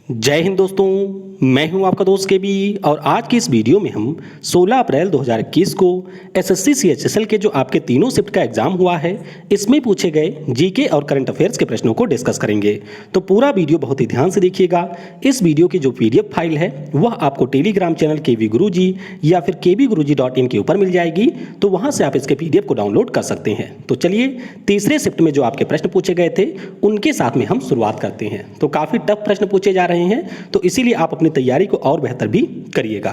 जय हिंद दोस्तों, मैं हूं आपका दोस्त के बी और आज की इस वीडियो में हम 16 अप्रैल 2021 को एसएससी सीएचएसएल के जो आपके तीनों शिफ्ट का एग्जाम हुआ है इसमें पूछे गए जीके और करंट अफेयर्स के प्रश्नों को डिस्कस करेंगे। तो पूरा वीडियो बहुत ही ध्यान से देखिएगा। इस वीडियो की जो पीडीएफ फाइल है वह आपको टेलीग्राम चैनल केवी गुरुजी या फिर kbguruji.in के ऊपर मिल जाएगी, तो वहां से आप इसके पीडीएफ को डाउनलोड कर सकते हैं। तो चलिए तीसरे शिफ्ट में जो आपके प्रश्न पूछे गए थे उनके साथ में हम शुरुआत करते हैं। तो काफी टफ प्रश्न पूछे जा रहे हैं, तो इसीलिए आप अपनी तैयारी को और बेहतर भी करिएगा।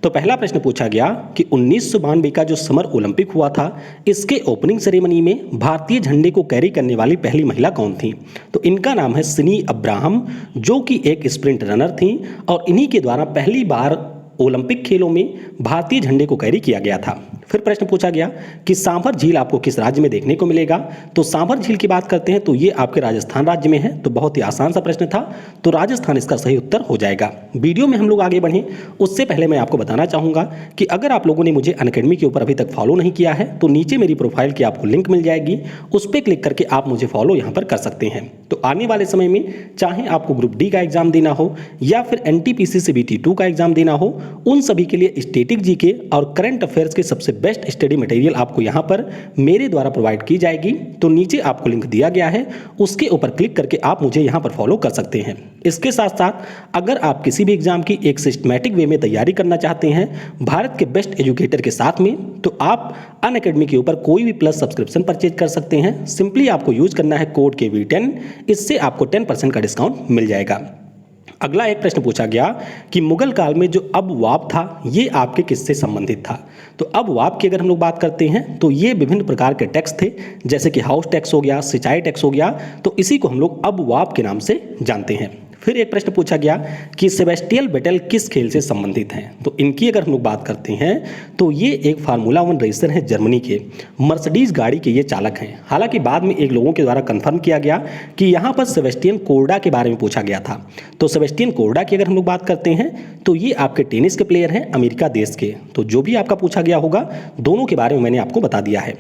तो पहला प्रश्न पूछा गया कि 1992 का जो समर ओलंपिक हुआ था इसके ओपनिंग सेरेमनी में भारतीय झंडे को कैरी करने वाली पहली महिला कौन थी? तो इनका नाम है सिनी अब्राहम, जो कि एक स्प्रिंट रनर थी और इन्हीं के द्वारा पहली बार ओलंपिक खेलों में भारतीय झंडे को कैरी किया गया था। फिर प्रश्न पूछा गया कि सांभर झील आपको किस राज्य में देखने को मिलेगा? तो सांभर झील की बात करते हैं तो ये आपके राजस्थान राज्य में है। तो बहुत ही आसान सा प्रश्न था, तो राजस्थान इसका सही उत्तर हो जाएगा। वीडियो में हम लोग आगे बढ़ें उससे पहले मैं आपको बताना चाहूँगा कि अगर आप लोगों ने मुझे अनअकैडमी के ऊपर अभी तक फॉलो नहीं किया है तो नीचे मेरी प्रोफाइल की आपको लिंक मिल जाएगी, उस पर क्लिक करके आप मुझे फॉलो यहाँ पर कर सकते हैं। तो आने वाले समय में चाहे आपको ग्रुप डी का एग्जाम देना हो या फिर एनटीपीसी सीबीटी 2 का एग्जाम देना हो, उन सभी के लिए स्टैटिक जीके और करंट अफेयर्स के सबसे बेस्ट स्टडी मटेरियल आपको यहां पर मेरे द्वारा प्रोवाइड की जाएगी। तो नीचे आपको लिंक दिया गया है, उसके ऊपर क्लिक करके आप मुझे यहां पर फॉलो कर सकते हैं। इसके साथ साथ अगर आप किसी भी एग्जाम की एक सिस्टमैटिक वे में तैयारी करना चाहते हैं भारत के बेस्ट एजुकेटर के साथ में, तो आप अनअकैडमी के ऊपर कोई भी प्लस सब्सक्रिप्शन परचेज कर सकते हैं। सिंपली आपको यूज करना है कोड KV10, इससे आपको 10% का डिस्काउंट मिल जाएगा। अगला एक प्रश्न पूछा गया कि मुगल काल में जो अबवाब था ये आपके किससे संबंधित था? तो अबवाब की अगर हम लोग बात करते हैं तो ये विभिन्न प्रकार के टैक्स थे, जैसे कि हाउस टैक्स हो गया, सिंचाई टैक्स हो गया, तो इसी को हम लोग अबवाब के नाम से जानते हैं। फिर एक प्रश्न पूछा गया कि सेबेस्टियल बेटल किस खेल से संबंधित हैं? तो इनकी अगर हम लोग बात करते हैं तो ये एक फार्मूला 1 रेसर है जर्मनी के, मर्सिडीज गाड़ी के ये चालक हैं। हालांकि बाद में एक लोगों के द्वारा कंफर्म किया गया कि यहाँ पर सेबेस्टियन कोर्डा के बारे में पूछा गया था। तो सेबेस्टियन कोर्डा की अगर हम लोग बात करते हैं तो ये आपके टेनिस के प्लेयर हैं अमेरिका देश के। तो जो भी आपका पूछा गया होगा दोनों के बारे में मैंने आपको बता दिया है।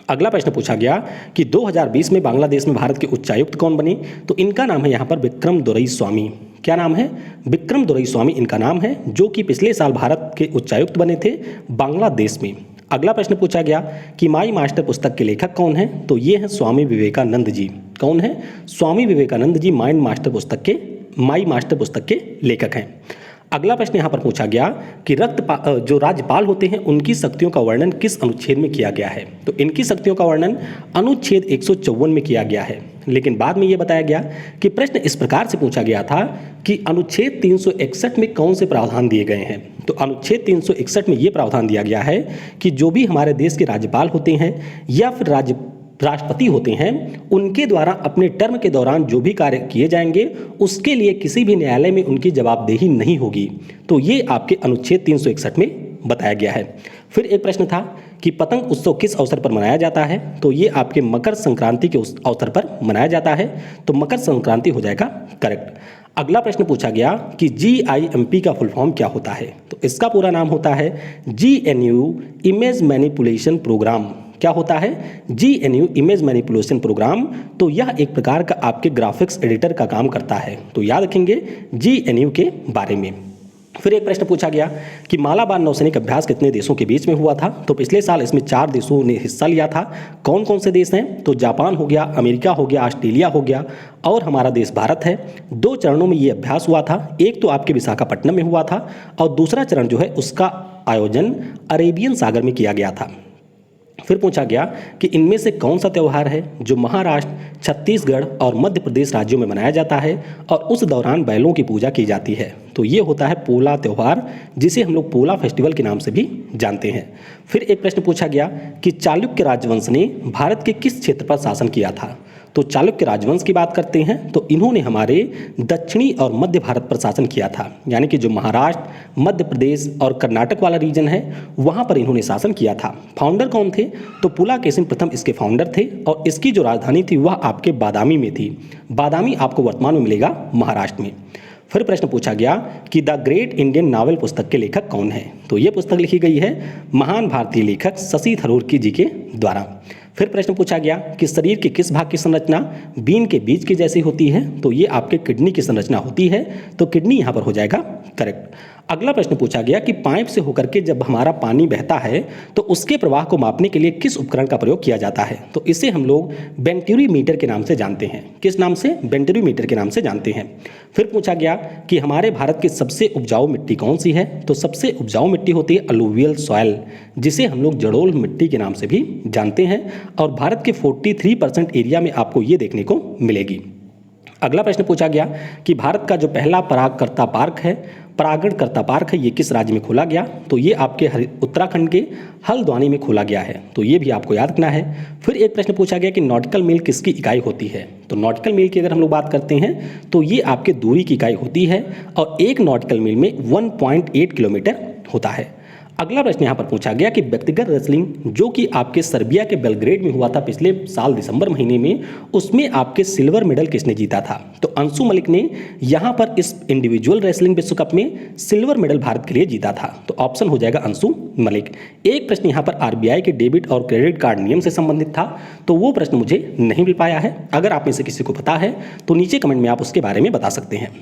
अगला प्रश्न पूछा गया कि 2020 में बांग्लादेश में भारत के उच्चायुक्त कौन बने? तो इनका नाम है यहाँ पर विक्रम दोरईस्वामी। क्या नाम है? विक्रम दोरईस्वामी इनका नाम है, जो कि पिछले साल भारत के उच्चायुक्त बने थे बांग्लादेश में। अगला प्रश्न पूछा गया कि माई मास्टर पुस्तक के लेखक कौन है? तो ये हैं स्वामी विवेकानंद जी। कौन है? स्वामी विवेकानंद जी माई मास्टर पुस्तक के लेखक हैं। अगला प्रश्न यहाँ पर पूछा गया कि जो राज्यपाल होते हैं उनकी शक्तियों का वर्णन किस अनुच्छेद में किया गया है? तो इनकी शक्तियों का वर्णन अनुच्छेद 154 में किया गया है। लेकिन बाद में यह बताया गया कि प्रश्न इस प्रकार से पूछा गया था कि अनुच्छेद 361 में कौन से प्रावधान दिए गए हैं? तो अनुच्छेद 361 में यह प्रावधान दिया गया है कि जो भी हमारे देश के राज्यपाल होते हैं या फिर राष्ट्रपति होते हैं उनके द्वारा अपने टर्म के दौरान जो भी कार्य किए जाएंगे उसके लिए किसी भी न्यायालय में उनकी जवाबदेही नहीं होगी। तो ये आपके अनुच्छेद 361 में बताया गया है। फिर एक प्रश्न था कि पतंग उत्सव किस अवसर पर मनाया जाता है? तो ये आपके मकर संक्रांति के उस अवसर पर मनाया जाता है। तो मकर संक्रांति हो जाएगा करेक्ट। अगला प्रश्न पूछा गया कि GIMP का फुल फॉर्म क्या होता है? तो इसका पूरा नाम होता है GNU इमेज मैनिपुलेशन प्रोग्राम। क्या होता है? GNU image manipulation program. तो यह एक प्रकार का आपके ग्राफिक्स एडिटर का काम करता है। तो याद रखेंगे GNU के बारे में। फिर एक प्रश्न पूछा गया कि मालाबार नौसैनिक अभ्यास कितने देशों के बीच में हुआ था? तो पिछले साल इसमें 4 देशों ने हिस्सा लिया था। कौन कौन से देश हैं? तो जापान हो गया, अमेरिका हो गया, ऑस्ट्रेलिया हो गया और हमारा देश भारत है। 2 चरणों में ये अभ्यास हुआ था। एक तो आपके विशाखापट्टनम में हुआ था और दूसरा चरण जो है उसका आयोजन अरेबियन सागर में किया गया था। फिर पूछा गया कि इनमें से कौन सा त्यौहार है जो महाराष्ट्र, छत्तीसगढ़ और मध्य प्रदेश राज्यों में मनाया जाता है और उस दौरान बैलों की पूजा की जाती है? तो ये होता है पोला त्यौहार, जिसे हम लोग पोला फेस्टिवल के नाम से भी जानते हैं। फिर एक प्रश्न पूछा गया कि चालुक्य राजवंश ने भारत के किस क्षेत्र पर शासन किया था? तो चालुक्य राजवंश की बात करते हैं तो इन्होंने हमारे दक्षिणी और मध्य भारत पर शासन किया था, यानी कि जो महाराष्ट्र, मध्य प्रदेश और कर्नाटक वाला रीजन है वहाँ पर इन्होंने शासन किया था। फाउंडर कौन थे? तो पुलाकेशिन प्रथम इसके फाउंडर थे और इसकी जो राजधानी थी वह आपके बादामी में थी। बादामी आपको वर्तमान में मिलेगा महाराष्ट्र में। फिर प्रश्न पूछा गया कि द ग्रेट इंडियन नावल पुस्तक के लेखक कौन है? तो ये पुस्तक लिखी गई है महान भारतीय लेखक शशि थरूर जी के द्वारा। फिर प्रश्न पूछा गया कि शरीर के किस भाग की संरचना बीन के बीज के जैसी होती है, तो ये आपके किडनी की संरचना होती है, तो किडनी यहाँ पर हो जाएगा करेक्ट। अगला प्रश्न पूछा गया कि पाइप से होकर के जब हमारा पानी बहता है तो उसके प्रवाह को मापने के लिए किस उपकरण का प्रयोग किया जाता है, तो इसे हम लोग बेंटुरीमीटर के नाम से जानते हैं। किस नाम से? बेंटुरीमीटर के नाम से जानते हैं। फिर पूछा गया कि हमारे भारत की सबसे उपजाऊ मिट्टी कौन सी है, तो सबसे उपजाऊ मिट्टी होती है अलुवियल सॉइल, जिसे हम लोग जड़ोल मिट्टी के नाम से भी जानते हैं, और भारत के 43% एरिया में आपको ये देखने को मिलेगी। अगला प्रश्न पूछा गया कि भारत का जो पहला परागणकर्ता पार्क है ये किस राज्य में खोला गया, तो ये आपके उत्तराखंड के हल्द्वानी में खोला गया है, तो ये भी आपको याद रखना है। फिर एक प्रश्न पूछा गया कि नॉटिकल मील किसकी इकाई होती है, तो नॉटिकल मील की अगर हम लोग बात करते हैं तो ये आपके दूरी की इकाई होती है, और एक नॉटिकल मील में 1.8 किलोमीटर होता है। अगला प्रश्न यहाँ पर पूछा गया कि व्यक्तिगत रेसलिंग जो कि आपके सर्बिया के बेलग्रेड में हुआ था पिछले साल दिसंबर महीने में, उसमें आपके सिल्वर मेडल किसने जीता था, तो अंशु मलिक ने यहाँ पर इस इंडिविजुअल रेसलिंग विश्व कप में सिल्वर मेडल भारत के लिए जीता था, तो ऑप्शन हो जाएगा अंशु मलिक। एक प्रश्न यहाँ पर आरबीआई के डेबिट और क्रेडिट कार्ड नियम से संबंधित था, तो वो प्रश्न मुझे नहीं मिल पाया है। अगर आप में से किसी को पता है तो नीचे कमेंट में आप उसके बारे में बता सकते हैं।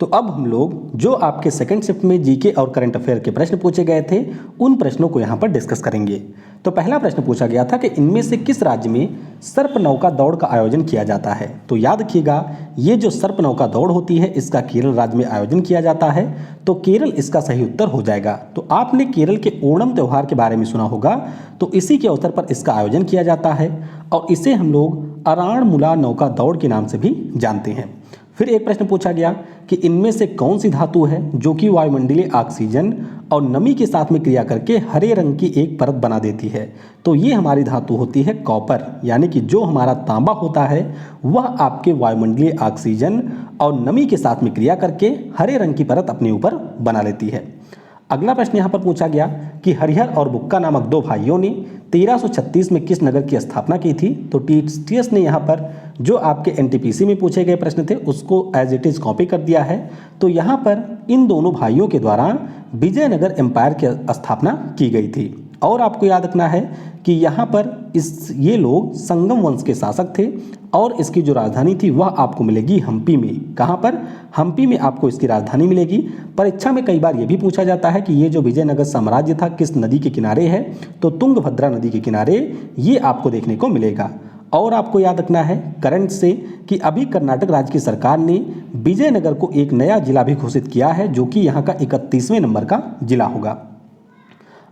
तो अब हम लोग जो आपके सेकंड शिफ्ट में जीके और करंट अफेयर के प्रश्न पूछे गए थे उन प्रश्नों को यहाँ पर डिस्कस करेंगे। तो पहला प्रश्न पूछा गया था कि इनमें से किस राज्य में सर्प नौका दौड़ का आयोजन किया जाता है, तो याद रखिएगा ये जो सर्प नौका दौड़ होती है इसका केरल राज्य में आयोजन किया जाता है, तो केरल इसका सही उत्तर हो जाएगा। तो आपने केरल के ओणम त्यौहार के बारे में सुना होगा, तो इसी के अवसर पर इसका आयोजन किया जाता है, और इसे हम लोग अराणमुला नौका दौड़ के नाम से भी जानते हैं। फिर एक प्रश्न पूछा गया कि इनमें से कौन सी धातु है जो कि वायुमंडलीय ऑक्सीजन और नमी के साथ में क्रिया करके हरे रंग की एक परत बना देती है, तो ये हमारी धातु होती है कॉपर, यानी कि जो हमारा तांबा होता है वह आपके वायुमंडलीय ऑक्सीजन और नमी के साथ में क्रिया करके हरे रंग की परत अपने ऊपर बना लेती है। अगला प्रश्न यहाँ पर पूछा गया कि हरिहर और बुक्का नामक दो भाइयों ने 1336 में किस नगर की स्थापना की थी, तो टीएस ने यहाँ पर जो आपके एनटीपीसी में पूछे गए प्रश्न थे उसको एज इट इज कॉपी कर दिया है। तो यहाँ पर इन दोनों भाइयों के द्वारा विजयनगर एम्पायर की स्थापना की गई थी, और आपको याद रखना है कि यहाँ पर ये लोग संगम वंश के शासक थे, और इसकी जो राजधानी थी वह आपको मिलेगी हम्पी में। कहाँ पर? हम्पी में आपको इसकी राजधानी मिलेगी। परीक्षा में कई बार ये भी पूछा जाता है कि ये जो विजयनगर साम्राज्य था किस नदी के किनारे है, तो तुंगभद्रा नदी के किनारे ये आपको देखने को मिलेगा। और आपको याद रखना है करंट से कि अभी कर्नाटक राज्य की सरकार ने विजयनगर को एक नया जिला भी घोषित किया है, जो कि यहाँ का 31वें नंबर का जिला होगा।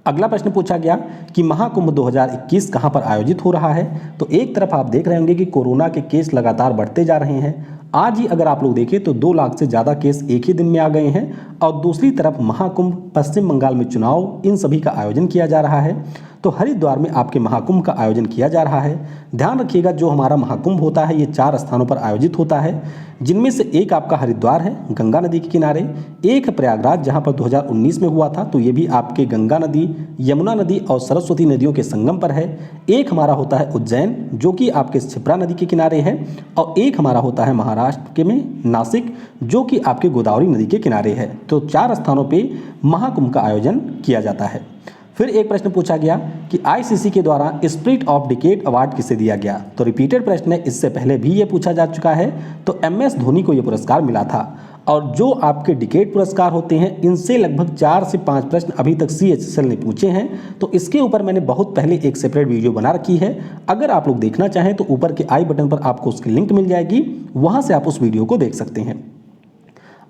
अगला प्रश्न पूछा गया कि महाकुंभ 2021 कहां पर आयोजित हो रहा है, तो एक तरफ आप देख रहे होंगे कि कोरोना के केस लगातार बढ़ते जा रहे हैं। आज ही अगर आप लोग देखें तो 2 लाख से ज़्यादा केस एक ही दिन में आ गए हैं, और दूसरी तरफ महाकुंभ, पश्चिम बंगाल में चुनाव, इन सभी का आयोजन किया जा रहा है। तो हरिद्वार में आपके महाकुंभ का आयोजन किया जा रहा है। ध्यान रखिएगा जो हमारा महाकुंभ होता है ये 4 स्थानों पर आयोजित होता है, जिनमें से एक आपका हरिद्वार है गंगा नदी के किनारे, एक प्रयागराज जहां पर 2019 में हुआ था, तो ये भी आपके गंगा नदी, यमुना नदी और सरस्वती नदियों के संगम पर है, एक हमारा होता है उज्जैन जो कि आपके क्षिप्रा नदी के किनारे है, और एक हमारा होता है महाराष्ट्र के में नासिक जो कि आपके गोदावरी नदी के किनारे है। तो 4 स्थानों पर महाकुंभ का आयोजन किया जाता है। फिर एक प्रश्न पूछा गया कि आईसीसी के द्वारा स्पिरिट ऑफ डिकेड अवार्ड किसे दिया गया, तो रिपीटेड प्रश्न है, इससे पहले भी ये पूछा जा चुका है। तो एमएस धोनी को ये पुरस्कार मिला था, और जो आपके डिकेड पुरस्कार होते हैं इनसे लगभग 4 से 5 प्रश्न अभी तक सीएचएसएल ने पूछे हैं, तो इसके ऊपर मैंने बहुत पहले एक सेपरेट वीडियो बना रखी है। अगर आप लोग देखना चाहें तो ऊपर के आई बटन पर आपको उसकी लिंक मिल जाएगी, वहां से आप उस वीडियो को देख सकते हैं।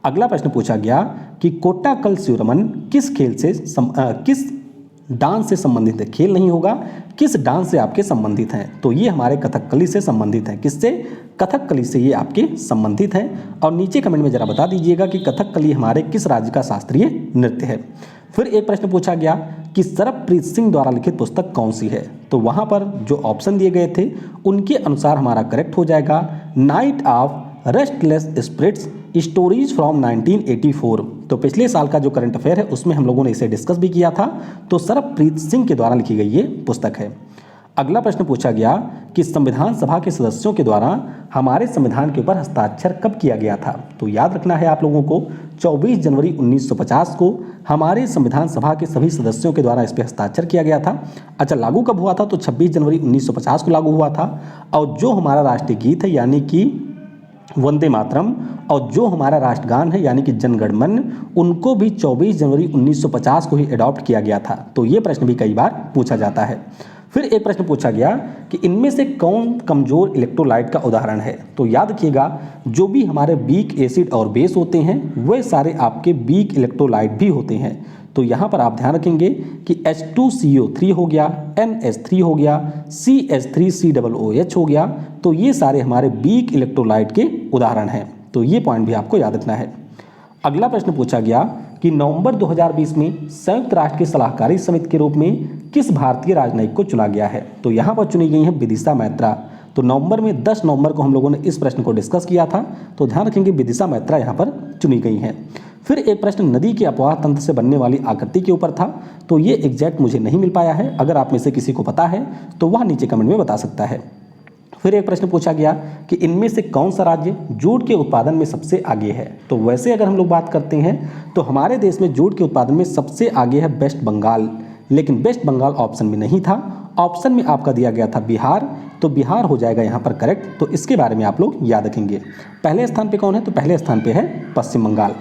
अगला प्रश्न पूछा गया कि कोट्टाकल स्यूरमन किस खेल से किस डांस से संबंधित है, खेल नहीं होगा, किस डांस से आपके संबंधित हैं, तो ये हमारे कथकली से संबंधित हैं। किससे? कथकली से ये आपके संबंधित हैं। और नीचे कमेंट में जरा बता दीजिएगा कि कथकली हमारे किस राज्य का शास्त्रीय नृत्य है। फिर एक प्रश्न पूछा गया कि सरबप्रीत सिंह द्वारा लिखित पुस्तक कौन सी है, तो वहाँ पर जो ऑप्शन दिए गए थे उनके अनुसार हमारा करेक्ट हो जाएगा night of restless spirits stories from 1984। तो पिछले साल का जो करंट अफेयर है उसमें हम लोगों ने इसे डिस्कस भी किया था, तो सरबप्रीत सिंह के द्वारा लिखी गई ये पुस्तक है। अगला प्रश्न पूछा गया कि संविधान सभा के सदस्यों के द्वारा हमारे संविधान के ऊपर हस्ताक्षर कब किया गया था, तो याद रखना है आप लोगों को 24 जनवरी 1950 को हमारे संविधान सभा के सभी सदस्यों के द्वारा इस पर हस्ताक्षर किया गया था। अच्छा, लागू कब हुआ था? तो 26 जनवरी 1950 को लागू हुआ था। और जो हमारा राष्ट्रीय गीत है यानी कि वंदे मातरम, और जो हमारा राष्ट्रगान है यानी कि जन गण मन, उनको भी 24 जनवरी 1950 को ही अडॉप्ट किया गया था। तो ये प्रश्न भी कई बार पूछा जाता है। फिर एक प्रश्न पूछा गया कि इनमें से कौन कमजोर इलेक्ट्रोलाइट का उदाहरण है? तो याद रखिएगा, जो भी हमारे वीक एसिड और बेस होते हैं वे सारे आपके वीक इलेक्ट्रोलाइट भी होते हैं। तो यहाँ पर आप ध्यान रखेंगे कि H2CO3 हो गया, NH3 हो गया, CH3COOH हो गया। तो ये सारे हमारे वीक इलेक्ट्रोलाइट के उदाहरण हैं। तो ये पॉइंट भी आपको याद रखना है। अगला प्रश्न पूछा गया कि नवंबर 2020 में संयुक्त राष्ट्र की सलाहकारी समिति के रूप में किस भारतीय राजनयिक को चुना गया है? तो यहाँ पर चुनी गई है विदिशा मैत्रा। तो नवंबर में 10 नवंबर को हम लोगों ने इस प्रश्न को डिस्कस किया था। तो ध्यान रखेंगे विदिशा मैत्रा यहाँ पर चुनी गई हैं। फिर एक प्रश्न नदी के अपवाह तंत्र से बनने वाली आकृति के ऊपर था। तो ये एग्जैक्ट मुझे नहीं मिल पाया है, अगर आप में से किसी को पता है तो वह नीचे कमेंट में बता सकता है। फिर एक प्रश्न पूछा गया कि इनमें से कौन सा राज्य जूट के उत्पादन में सबसे आगे है? तो वैसे अगर हम लोग बात करते हैं तो हमारे देश में जूट के उत्पादन में सबसे आगे है वेस्ट बंगाल, लेकिन वेस्ट बंगाल ऑप्शन में नहीं था। ऑप्शन में आपका दिया गया था बिहार। तो बिहार हो जाएगा यहाँ पर करेक्ट। तो इसके बारे में आप लोग याद रखेंगे। पहले स्थान पे कौन है? तो पहले स्थान पे है पश्चिम बंगाल।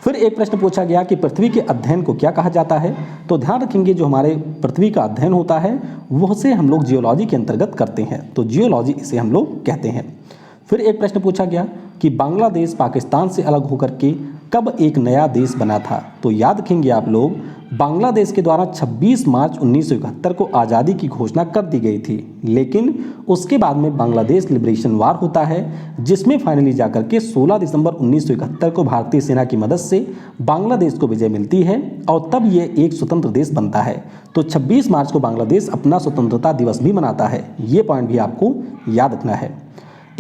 फिर एक प्रश्न पूछा गया कि पृथ्वी के अध्ययन को क्या कहा जाता है? तो ध्यान रखेंगे, जो हमारे पृथ्वी का अध्ययन होता है वह से हम लोग जियोलॉजी के अंतर्गत करते हैं। तो जियोलॉजी इसे हम लोग कहते हैं। फिर एक प्रश्न पूछा गया कि बांग्लादेश पाकिस्तान से अलग होकर के कब एक नया देश बना था? तो याद रखेंगे आप लोग, बांग्लादेश के द्वारा 26 मार्च 1971 को आज़ादी की घोषणा कर दी गई थी, लेकिन उसके बाद में बांग्लादेश लिबरेशन वार होता है, जिसमें फाइनली जाकर के 16 दिसंबर 1971 को भारतीय सेना की मदद से बांग्लादेश को विजय मिलती है और तब ये एक स्वतंत्र देश बनता है। तो 26 मार्च को बांग्लादेश अपना स्वतंत्रता दिवस भी मनाता है। ये पॉइंट भी आपको याद रखना है।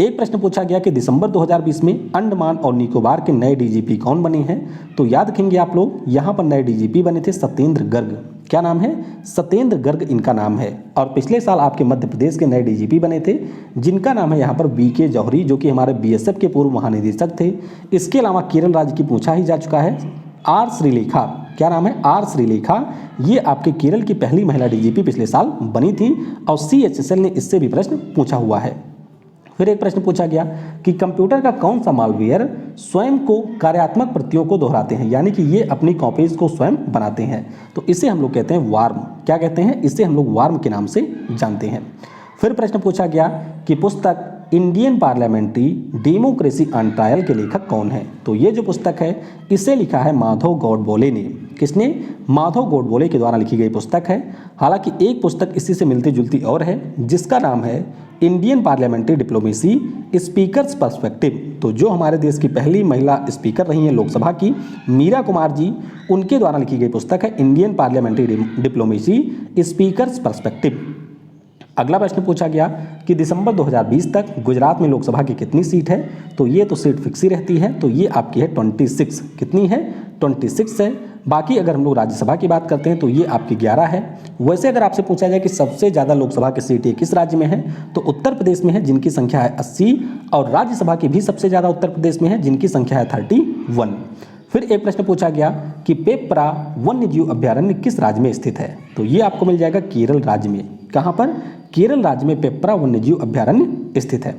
एक प्रश्न पूछा गया कि दिसंबर 2020 में अंडमान और निकोबार के नए डीजीपी कौन बने हैं? तो याद रखेंगे आप लोग, यहाँ पर नए डीजीपी बने थे सत्येंद्र गर्ग। क्या नाम है? सत्येंद्र गर्ग इनका नाम है। और पिछले साल आपके मध्य प्रदेश के नए डीजीपी बने थे जिनका नाम है यहाँ पर BK जौहरी, जो कि हमारे BSF के पूर्व महानिदेशक थे। इसके अलावा केरल राज्य की पूछा ही जा चुका है R श्रीलेखा। क्या नाम है? R श्रीलेखा। ये आपके केरल की पहली महिला डीजीपी पिछले साल बनी थी और CHSL ने इससे भी प्रश्न पूछा हुआ है। फिर एक प्रश्न पूछा गया कि कंप्यूटर का कौन सा मालवेयर स्वयं को कार्यात्मक प्रतियों को दोहराते हैं, यानी कि ये अपनी कॉपीज को स्वयं बनाते हैं। तो इसे हम लोग कहते हैं वार्म। क्या कहते हैं? इसे हम लोग वार्म के नाम से जानते हैं। फिर प्रश्न पूछा गया कि पुस्तक Indian parliamentary democracy on trial के लेखक कौन है? तो ये जो पुस्तक है इसे लिखा है माधव गौडबोले ने। किसने? माधव गौडबोले के द्वारा लिखी गई पुस्तक है। हालांकि एक पुस्तक इसी से मिलती जुलती और है जिसका नाम है Indian parliamentary diplomacy speakers perspective. तो जो हमारे देश की पहली महिला स्पीकर रही हैं लोकसभा की, मीरा कुमार जी, उनके द्वारा लिखी गई पुस्तक है Indian parliamentary diplomacy speakers perspective. अगला प्रश्न पूछा गया कि दिसंबर 2020 तक गुजरात में लोकसभा की कितनी सीट है? तो ये तो सीट फिक्स ही रहती है। तो ये आपकी है 26। कितनी है? 26 है। बाकी अगर हम लोग राज्यसभा की बात करते हैं तो ये आपकी 11 है। वैसे अगर आपसे पूछा जाए कि सबसे ज़्यादा लोकसभा की सीटें किस राज्य में है, तो उत्तर प्रदेश में है जिनकी संख्या है 80, और राज्यसभा की भी सबसे ज़्यादा उत्तर प्रदेश में है जिनकी संख्या है 31। फिर एक प्रश्न पूछा गया कि पेपरा वन्यजीव अभ्यारण्य किस राज्य में स्थित है? तो ये आपको मिल जाएगा केरल राज्य में। कहाँ पर? केरल राज्य में पेपरा वन्यजीव अभ्यारण्य स्थित है।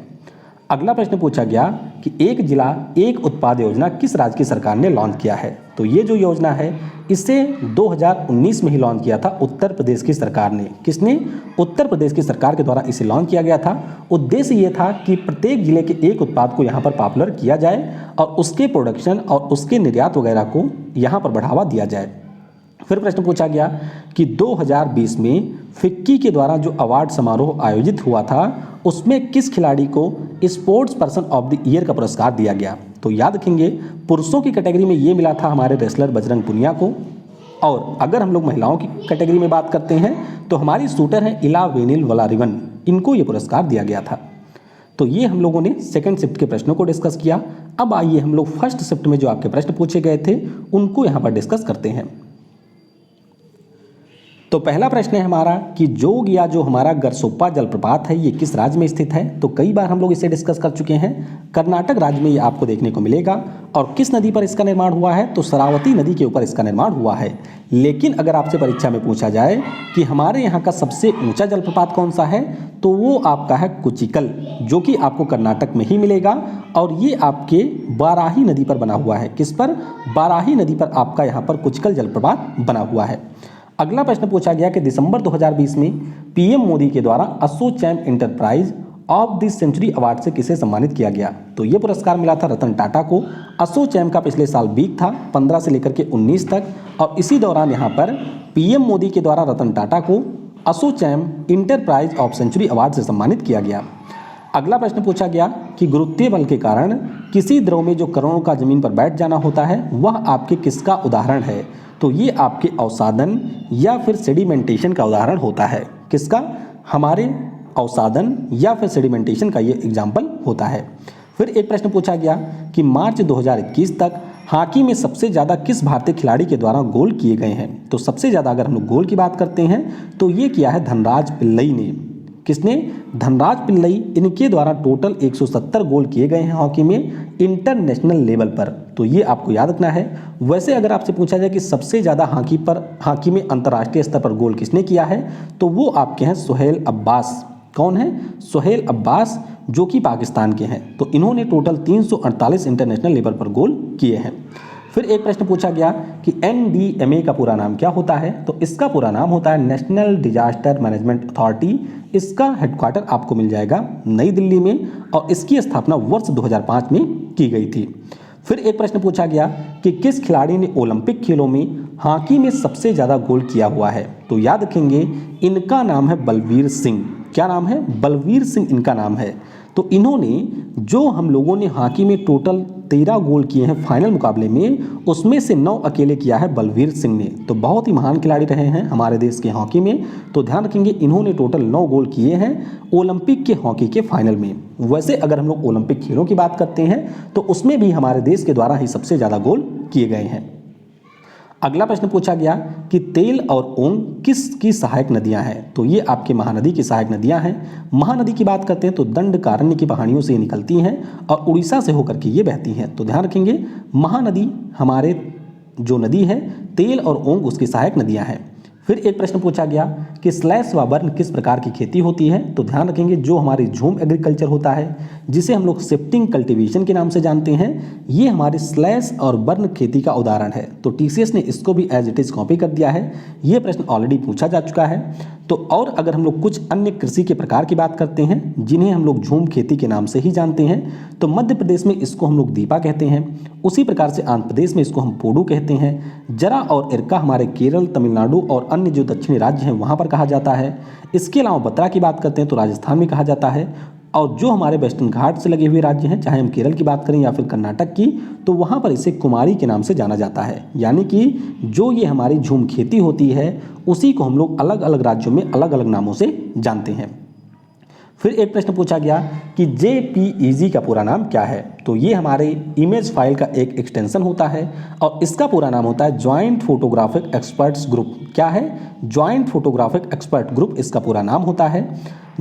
अगला प्रश्न पूछा गया कि एक जिला एक उत्पाद योजना किस राज्य की सरकार ने लॉन्च किया है? तो ये जो योजना है इसे 2019 में ही लॉन्च किया था उत्तर प्रदेश की सरकार ने। किसने? उत्तर प्रदेश की सरकार के द्वारा इसे लॉन्च किया गया था। उद्देश्य ये था कि प्रत्येक जिले के एक उत्पाद को यहाँ पर पॉपुलर किया जाए और उसके प्रोडक्शन और उसके निर्यात वगैरह को यहाँ पर बढ़ावा दिया जाए। फिर प्रश्न पूछा गया कि 2020 में फिक्की के द्वारा जो अवार्ड समारोह आयोजित हुआ था उसमें किस खिलाड़ी को sports person of the year का पुरस्कार दिया गया? तो याद रखेंगे, पुरुषों की कैटेगरी में ये मिला था हमारे रेसलर बजरंग पुनिया को, और अगर हम लोग महिलाओं की कैटेगरी में बात करते हैं तो हमारी शूटर हैं इला वेनिल वलारिवन, इनको ये पुरस्कार दिया गया था। तो ये हम लोगों ने सेकंड शिफ्ट के प्रश्नों को डिस्कस किया। अब आइए हम लोग फर्स्ट शिफ्ट में जो आपके प्रश्न पूछे गए थे उनको यहाँ पर डिस्कस करते हैं। तो पहला प्रश्न है हमारा कि जोग या जो हमारा गरसोप्पा जलप्रपात है ये किस राज्य में स्थित है? तो कई बार हम लोग इसे डिस्कस कर चुके हैं। कर्नाटक राज्य में ये आपको देखने को मिलेगा और किस नदी पर इसका निर्माण हुआ है, तो शरावती नदी के ऊपर इसका निर्माण हुआ है। लेकिन अगर आपसे परीक्षा में पूछा जाए कि हमारे यहाँ का सबसे ऊंचा जलप्रपात कौन सा है, तो वो आपका है कुचिकल, जो कि आपको कर्नाटक में ही मिलेगा और ये आपके बाराही नदी पर बना हुआ है। किस पर? बाराही नदी पर आपका यहाँ पर कुचिकल जलप्रपात बना हुआ है। अगला प्रश्न पूछा गया कि दिसंबर 2020 में पीएम मोदी के द्वारा ASSOCHAM enterprise of the century award से किसे सम्मानित किया गया, तो ये पुरस्कार मिला था रतन टाटा को। असोचैम का पिछले साल वीक था 15 से लेकर के 19 तक, और इसी दौरान यहाँ पर पीएम मोदी के द्वारा रतन टाटा को ASSOCHAM enterprise of century award से सम्मानित किया गया। अगला प्रश्न पूछा गया कि गुरुत्वीय बल के कारण किसी द्रव में जो करोड़ों का जमीन पर बैठ जाना होता है वह आपके किसका उदाहरण है, तो ये आपके अवसादन या फिर सेडिमेंटेशन का उदाहरण होता है। किसका? हमारे अवसादन या फिर सेडिमेंटेशन का ये एग्जाम्पल होता है। फिर एक प्रश्न पूछा गया कि मार्च 2021 तक हॉकी में सबसे ज़्यादा किस भारतीय खिलाड़ी के द्वारा गोल किए गए हैं, तो सबसे ज़्यादा अगर हम लोग गोल की बात करते हैं तो ये किया है धनराज पिल्लई ने। किसने? धनराज पिल्लई। इनके द्वारा टोटल 170 गोल किए गए हैं हॉकी में इंटरनेशनल लेवल पर, तो ये आपको याद रखना है। वैसे अगर आपसे पूछा जाए कि सबसे ज़्यादा हॉकी में अंतर्राष्ट्रीय स्तर पर गोल किसने किया है, तो वो आपके हैं सुहेल अब्बास। कौन है? सुहेल अब्बास, जो कि पाकिस्तान के हैं। तो इन्होंने टोटल 348 इंटरनेशनल लेवल पर गोल किए हैं। फिर एक प्रश्न पूछा गया कि NDMA का पूरा नाम क्या होता है, तो इसका पूरा नाम होता है नेशनल डिजास्टर मैनेजमेंट अथॉरिटी। इसका हेडक्वार्टर आपको मिल जाएगा नई दिल्ली में और इसकी स्थापना वर्ष 2005 में की गई थी। फिर एक प्रश्न पूछा गया कि किस खिलाड़ी ने ओलंपिक खेलों में हॉकी में सबसे ज़्यादा गोल किया हुआ है, तो याद रखेंगे इनका नाम है बलवीर सिंह। क्या नाम है? बलवीर सिंह इनका नाम है। तो इन्होंने जो हम लोगों ने हॉकी में टोटल 13 गोल किए हैं फाइनल मुकाबले में, उसमें से 9 अकेले किया है बलवीर सिंह ने। तो बहुत ही महान खिलाड़ी रहे हैं हमारे देश के हॉकी में। तो ध्यान रखेंगे इन्होंने टोटल 9 गोल किए हैं ओलंपिक के हॉकी के फाइनल में। वैसे अगर हम लोग ओलंपिक खेलों की बात करते हैं तो उसमें भी हमारे देश के द्वारा ही सबसे ज़्यादा गोल किए गए हैं। अगला प्रश्न पूछा गया कि तेल और ओंग किसकी सहायक नदियां हैं, तो ये आपके महानदी की सहायक नदियां हैं। महानदी की बात करते हैं तो दंडकारण्य की पहाड़ियों से निकलती हैं और उड़ीसा से होकर के ये बहती हैं। तो ध्यान रखेंगे महानदी हमारे जो नदी है तेल और ओंग उसकी सहायक नदियां हैं। फिर एक प्रश्न पूछा गया कि स्लैश व बर्न किस प्रकार की खेती होती है, तो ध्यान रखेंगे जो हमारी झूम एग्रीकल्चर होता है जिसे हम लोग शिफ्टिंग कल्टीवेशन के नाम से जानते हैं, ये हमारे स्लैश और बर्न खेती का उदाहरण है। तो TCS ने इसको भी एज इट इज कॉपी कर दिया है। ये प्रश्न ऑलरेडी पूछा जा चुका है। तो और अगर हम लोग कुछ अन्य कृषि के प्रकार की बात करते हैं जिन्हें हम लोग झूम खेती के नाम से ही जानते हैं, तो मध्य प्रदेश में इसको हम लोग दीपा कहते हैं। उसी प्रकार से आंध्र प्रदेश में इसको हम पोडू कहते हैं। जरा और इरका हमारे केरल, तमिलनाडु और अन्य जो दक्षिणी राज्य हैं वहाँ पर कहा जाता है। इसके अलावा बत्रा की बात करते हैं तो राजस्थान में कहा जाता है। और जो हमारे वेस्टर्न घाट से लगे हुए राज्य हैं, चाहे हम केरल की बात करें या फिर कर्नाटक की, तो वहाँ पर इसे कुमारी के नाम से जाना जाता है। यानी कि जो ये हमारी झूम खेती होती है उसी को हम लोग अलग अलग राज्यों में अलग अलग नामों से जानते हैं। फिर एक प्रश्न पूछा गया कि JPEG का पूरा नाम क्या है, तो ये हमारे इमेज फाइल का एक एक्सटेंशन होता है और इसका पूरा नाम होता है ज्वाइंट फोटोग्राफिक एक्सपर्ट्स ग्रुप। क्या है? ज्वाइंट फोटोग्राफिक एक्सपर्ट ग्रुप इसका पूरा नाम होता है।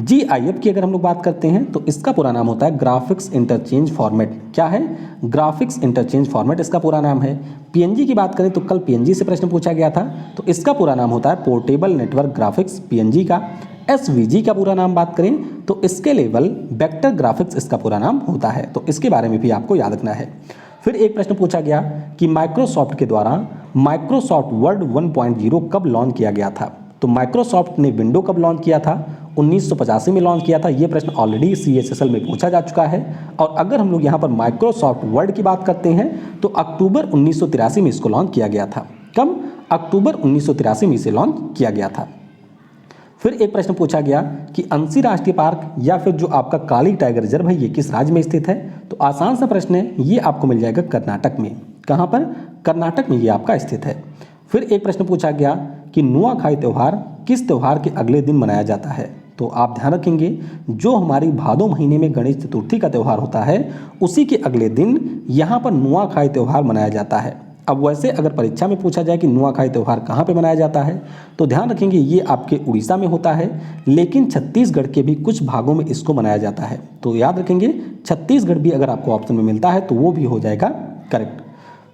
GIF की अगर हम लोग बात करते हैं तो इसका पूरा नाम होता है ग्राफिक्स इंटरचेंज फॉर्मेट। क्या है? ग्राफिक्स इंटरचेंज फॉर्मेट इसका पूरा नाम है। PNG की बात करें तो कल PNG से प्रश्न पूछा गया था, तो इसका पूरा नाम होता है पोर्टेबल नेटवर्क ग्राफिक्स PNG का। SVG का पूरा नाम बात करें तो इसके लेवल वेक्टर ग्राफिक्स इसका पूरा नाम होता है। तो इसके बारे में भी आपको याद रखना है। फिर एक प्रश्न पूछा गया कि माइक्रोसॉफ्ट के द्वारा माइक्रोसॉफ्ट वर्ड 1.0 कब लॉन्च किया गया था, तो माइक्रोसॉफ्ट ने विंडो कब लॉन्च किया था? 1985 में लॉन्च किया था। ये प्रश्न ऑलरेडी CHSL में पूछा जा चुका है। और अगर हम लोग यहाँ पर माइक्रोसॉफ्ट वर्ड की बात करते हैं तो अक्टूबर 1983 में इसको लॉन्च किया गया था। कब? अक्टूबर 1983 में इसे लॉन्च किया गया था। फिर एक प्रश्न पूछा गया कि अंशी राष्ट्रीय पार्क या फिर जो आपका काली टाइगर रिजर्व है ये किस राज्य में स्थित है, तो आसान सा प्रश्न है, ये आपको मिल जाएगा कर्नाटक में। कहाँ पर? कर्नाटक में ये आपका स्थित है। फिर एक प्रश्न पूछा गया कि नुआखाई त्यौहार किस त्यौहार के अगले दिन मनाया जाता है, तो आप ध्यान रखेंगे जो हमारी भादो महीने में गणेश चतुर्थी का त्यौहार होता है उसी के अगले दिन यहाँ पर नुआखाई त्यौहार मनाया जाता है। अब वैसे अगर परीक्षा में पूछा जाए कि नुआखाई त्यौहार कहाँ पे मनाया जाता है, तो ध्यान रखेंगे ये आपके उड़ीसा में होता है, लेकिन छत्तीसगढ़ के भी कुछ भागों में इसको मनाया जाता है। तो याद रखेंगे छत्तीसगढ़ भी अगर आपको ऑप्शन में मिलता है तो वो भी हो जाएगा करेक्ट।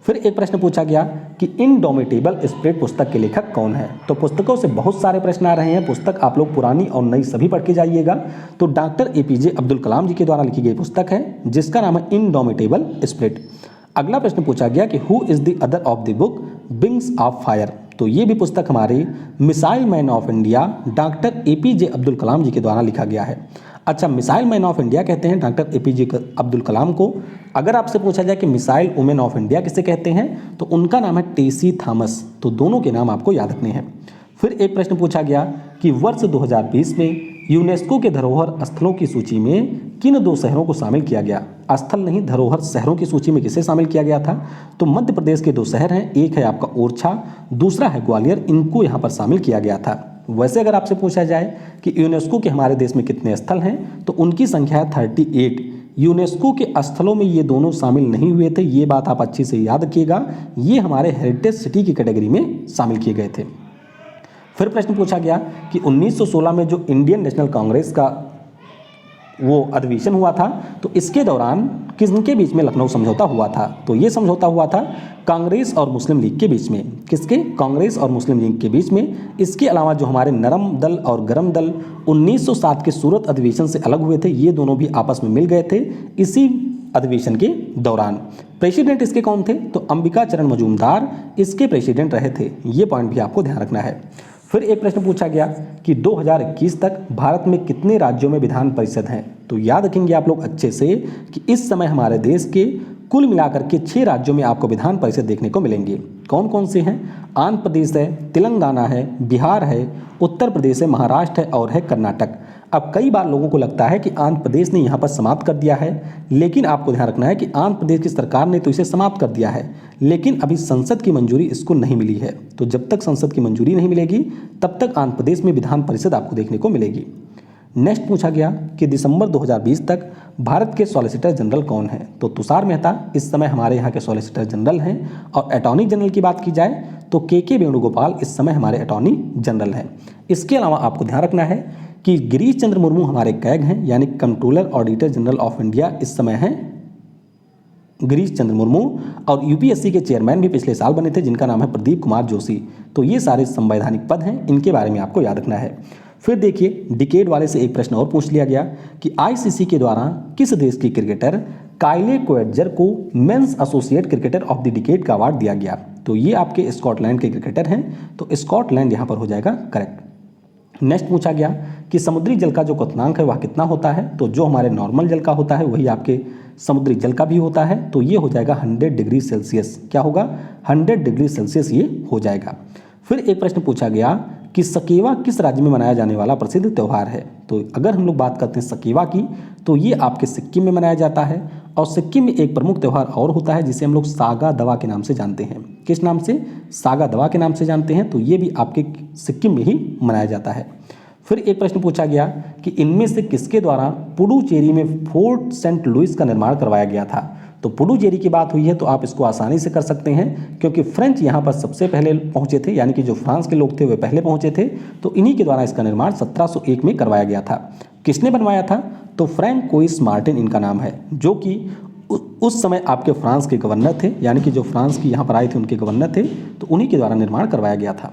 फिर एक प्रश्न पूछा गया कि इनडोमिटेबल स्पिरिट पुस्तक के लेखक कौन है। तो पुस्तकों से बहुत सारे प्रश्न आ रहे हैं, पुस्तक आप लोग पुरानी और नई सभी पढ़ के जाइएगा। तो डॉक्टर एपीजे अब्दुल कलाम जी के द्वारा लिखी गई पुस्तक है जिसका नाम है इनडोमिटेबल स्पिरिट। अगला प्रश्न पूछा गया कि who is the author of the book wings of fire. तो ये भी पुस्तक हमारे missile man of India doctor APJ Abdul Kalam ji के द्वारा लिखा गया है। अच्छा, मिसाइल मैन ऑफ इंडिया कहते हैं डॉक्टर एपीजे अब्दुल कलाम को। अगर आपसे पूछा जाए कि मिसाइल वुमेन ऑफ इंडिया किसे कहते हैं तो उनका नाम है टेसी थॉमस। तो दोनों के नाम आपको याद रखने हैं। फिर एक प्रश्न पूछा गया कि वर्ष 2020 में यूनेस्को के धरोहर स्थलों की सूची में किन 2 शहरों को शामिल किया गया। स्थल नहीं, धरोहर शहरों की सूची में किसे शामिल किया गया था। तो मध्य प्रदेश के 2 शहर हैं, एक है आपका ओरछा, दूसरा है ग्वालियर। इनको यहाँ पर शामिल किया गया था। वैसे अगर आपसे पूछा जाए कि यूनेस्को के हमारे देश में कितने स्थल हैं तो उनकी संख्या है 38। यूनेस्को के स्थलों में ये दोनों शामिल नहीं हुए थे, ये बात आप अच्छी से याद रखिएगा। ये हमारे हेरिटेज सिटी की कैटेगरी में शामिल किए गए थे। फिर प्रश्न पूछा गया कि 1916 में जो इंडियन नेशनल कांग्रेस का वो अधिवेशन हुआ था तो इसके दौरान किसके बीच में लखनऊ समझौता हुआ था। तो ये समझौता हुआ था कांग्रेस और मुस्लिम लीग के बीच में। किसके? कांग्रेस और मुस्लिम लीग के बीच में। इसके अलावा जो हमारे नरम दल और गरम दल 1907 के सूरत अधिवेशन से अलग हुए थे, ये दोनों भी आपस में मिल गए थे इसी अधिवेशन के दौरान। प्रेसिडेंट इसके कौन थे? तो अंबिका चरण मजूमदार इसके प्रेसिडेंट रहे थे। ये पॉइंट भी आपको ध्यान रखना है। फिर एक प्रश्न पूछा गया कि 2021 तक भारत में कितने राज्यों में विधान परिषद हैं। तो याद रखेंगे आप लोग अच्छे से कि इस समय हमारे देश के कुल मिलाकर के 6 राज्यों में आपको विधान परिषद देखने को मिलेंगे। कौन कौन से हैं? आंध्र प्रदेश है, तेलंगाना है, बिहार है, उत्तर प्रदेश है, महाराष्ट्र है और है कर्नाटक। अब कई बार लोगों को लगता है कि आंध्र प्रदेश ने यहाँ पर समाप्त कर दिया है, लेकिन आपको ध्यान रखना है कि आंध्र प्रदेश की सरकार ने तो इसे समाप्त कर दिया है, लेकिन अभी संसद की मंजूरी इसको नहीं मिली है। तो जब तक संसद की मंजूरी नहीं मिलेगी तब तक आंध्र प्रदेश में विधान परिषद आपको देखने को मिलेगी। नेक्स्ट पूछा गया कि दिसंबर 2020 तक भारत के सॉलिसिटर जनरल कौन है। तो तुषार मेहता इस समय हमारे यहाँ के सॉलिसिटर जनरल हैं। और अटॉर्नी जनरल की बात की जाए तो के वेणुगोपाल इस समय हमारे अटॉर्नी जनरल हैं। इसके अलावा आपको ध्यान रखना है कि गिरीश चंद्र मुर्मू हमारे कैग हैं, यानी controller auditor general of India इस समय हैं गिरीश चंद्र मुर्मू। और यूपीएससी के चेयरमैन भी पिछले साल बने थे जिनका नाम है प्रदीप कुमार जोशी। तो ये सारे संवैधानिक पद हैं, इनके बारे में आपको याद रखना है। फिर देखिए डिकेड वाले से एक प्रश्न और पूछ लिया गया कि आईसीसी के द्वारा किस देश की क्रिकेटर काइले कोएडजर को men's associate cricketer of the decade का अवार्ड दिया गया। तो ये आपके स्कॉटलैंड के क्रिकेटर हैं, तो स्कॉटलैंड यहाँ पर हो जाएगा करेक्ट। नेक्स्ट पूछा गया कि समुद्री जल का जो क्वथनांक है वह कितना होता है। तो जो हमारे नॉर्मल जल का होता है वही आपके समुद्री जल का भी होता है। तो ये हो जाएगा 100 डिग्री सेल्सियस। क्या होगा? 100 डिग्री सेल्सियस ये हो जाएगा। फिर एक प्रश्न पूछा गया कि सकेवा किस राज्य में मनाया जाने वाला प्रसिद्ध त्यौहार है। तो अगर हम लोग बात करते हैं सकेवा की तो ये आपके सिक्किम में मनाया जाता है। और सिक्किम में एक प्रमुख त्यौहार और होता है जिसे हम लोग सागा दवा के नाम से जानते हैं। किस नाम से? सागा दवा के नाम से जानते हैं। तो ये भी आपके सिक्किम में ही मनाया जाता है। फिर एक प्रश्न पूछा गया कि इनमें से किसके द्वारा पुडुचेरी में फोर्ट सेंट लुइस का निर्माण करवाया गया था। तो पुडुचेरी की बात हुई है तो आप इसको आसानी से कर सकते हैं क्योंकि फ्रेंच यहाँ पर सबसे पहले पहुँचे थे, यानी कि जो फ्रांस के लोग थे वे पहले पहुँचे थे। तो इन्हीं के द्वारा इसका निर्माण 1701 में करवाया गया था। किसने बनवाया था? तो फ्रैंकोइस मार्टिन इनका नाम है, जो कि उस समय आपके फ्रांस के गवर्नर थे, यानी कि जो फ्रांस की यहाँ पर आए थे उनके गवर्नर थे। तो उन्हीं के द्वारा निर्माण करवाया गया था।